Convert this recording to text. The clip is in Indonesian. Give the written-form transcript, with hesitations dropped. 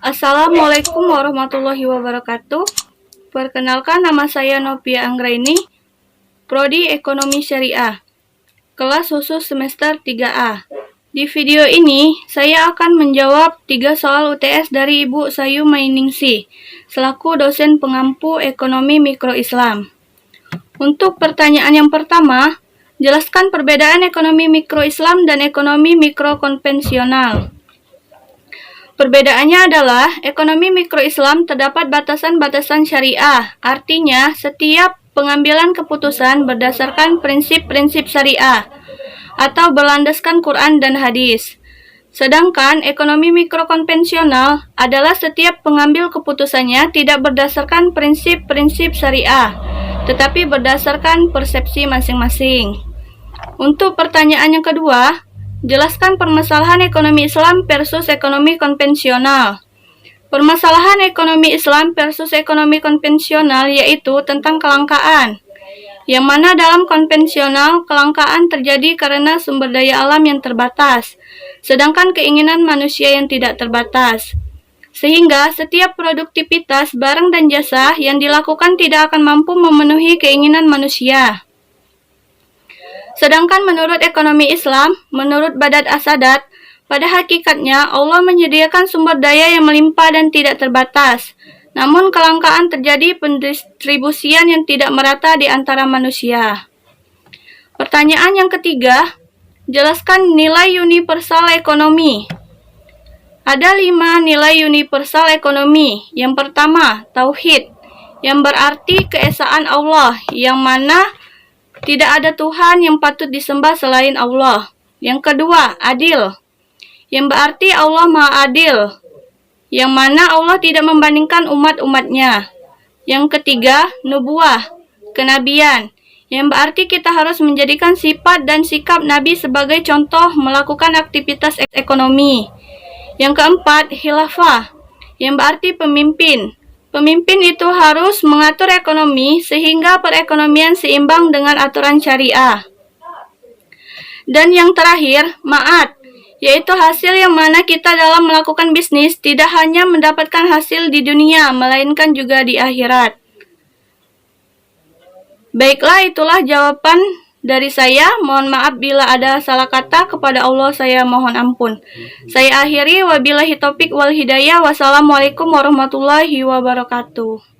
Assalamualaikum warahmatullahi wabarakatuh. Perkenalkan, nama saya Novia Anggraini, Prodi Ekonomi Syariah, kelas khusus semester 3A. Di video ini, saya akan menjawab 3 soal UTS dari Ibu Sayu Mainingsi, selaku dosen pengampu Ekonomi Mikro Islam. Untuk pertanyaan yang pertama, jelaskan perbedaan ekonomi mikro Islam dan ekonomi mikro konvensional. Perbedaannya adalah, ekonomi mikro Islam terdapat batasan-batasan syariah, artinya setiap pengambilan keputusan berdasarkan prinsip-prinsip syariah, atau berlandaskan Quran dan hadis. Sedangkan ekonomi mikro konvensional adalah setiap pengambil keputusannya tidak berdasarkan prinsip-prinsip syariah, tetapi berdasarkan persepsi masing-masing. Untuk pertanyaan yang kedua, jelaskan permasalahan ekonomi Islam versus ekonomi konvensional. Permasalahan ekonomi Islam versus ekonomi konvensional yaitu tentang kelangkaan, yang mana dalam konvensional kelangkaan terjadi karena sumber daya alam yang terbatas, sedangkan keinginan manusia yang tidak terbatas. Sehingga setiap produktivitas barang dan jasa yang dilakukan tidak akan mampu memenuhi keinginan manusia. Sedangkan menurut ekonomi Islam, menurut Badat As-Sadat, pada hakikatnya Allah menyediakan sumber daya yang melimpah dan tidak terbatas. Namun kelangkaan terjadi pendistribusian yang tidak merata di antara manusia. Pertanyaan yang ketiga, jelaskan nilai universal ekonomi. Ada 5 nilai universal ekonomi. Yang pertama, tauhid, yang berarti keesaan Allah, yang mana tidak ada Tuhan yang patut disembah selain Allah. Yang kedua, adil, yang berarti Allah Maha Adil, yang mana Allah tidak membandingkan umat-umatnya. Yang ketiga, nubuah, kenabian, yang berarti kita harus menjadikan sifat dan sikap Nabi sebagai contoh melakukan aktivitas ekonomi. Yang keempat, khilafah, yang berarti pemimpin. Pemimpin itu harus mengatur ekonomi sehingga perekonomian seimbang dengan aturan syariah. Dan yang terakhir, ma'ad, yaitu hasil yang mana kita dalam melakukan bisnis tidak hanya mendapatkan hasil di dunia, melainkan juga di akhirat. Baiklah, itulah jawaban dari saya. Mohon maaf bila ada salah kata, kepada Allah saya mohon ampun. Saya akhiri, wabillahi taufik wal hidayah. Wassalamualaikum warahmatullahi wabarakatuh.